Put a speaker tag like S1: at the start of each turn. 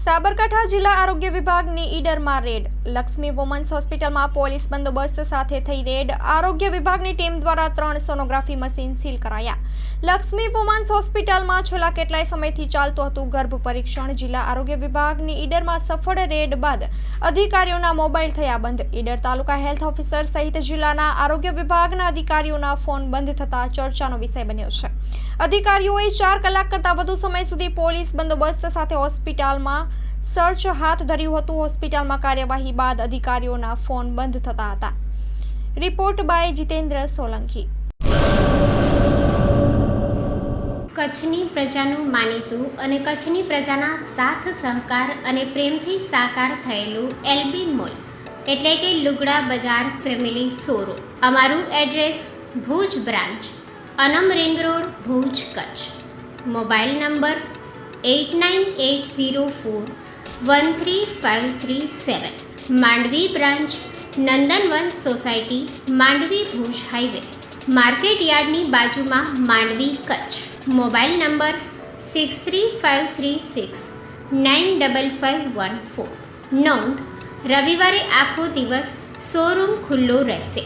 S1: સાબરકાંઠા જિલ્લા આરોગ્ય વિભાગની ઈડરમાં રેડ. લક્ષ્મી વુમન્સ હોસ્પિટલમાં પોલીસ બંદોબસ્ત સાથે થઈ રેડ. આરોગ્ય વિભાગની ટીમ દ્વારા 3 સોનોગ્રાફી મશીન સીલ કરાયા. લક્ષ્મી વુમન્સ હોસ્પિટલમાં છેલ્લા કેટલાય સમયથી ચાલતું હતું ગર્ભ પરીક્ષણ. જિલ્લા આરોગ્ય વિભાગની ઈડરમાં સફળ રેડ બાદ અધિકારીઓના મોબાઈલ થયા બંધ. ઈડર તાલુકા હેલ્થ ઓફિસર સહિત જિલ્લાના આરોગ્ય વિભાગના અધિકારીઓના ફોન બંધ થતા ચર્ચાનો વિષય બન્યો છે. અધિકારીઓએ 4 કલાક કરતાં વધુ સમય સુધી પોલીસ બંદોબસ્ત સાથે હોસ્પિટલમાં સર્ચ હાથ ધર્યું હતું. હોસ્પિટલમાં કાર્યવાહી બાદ અધિકારીઓના ફોન બંધ થતા હતા. Report by Jitendra Solanki.
S2: કચ્છની પ્રજાનું માનીતું અને કચ્છની પ્રજાના સાથ સહકાર અને પ્રેમથી સાકાર થયેલું એલબી મોલ એટલે કે લુગડા બજાર ફેમિલી શોરૂમ. અમારું address Bhuj branch, Anam ring road, Bhuj, Kutch. Mobile number 8980413537. Mandvi branch, Nandanvan society, Mandvi, Bhuj highway, market યાર્ડની બાજુમાં, માંડવી, કચ્છ. Mobile number 6353695514. નોંધ: રવિવારે આખો દિવસ શોરૂમ ખુલ્લો રહેશે.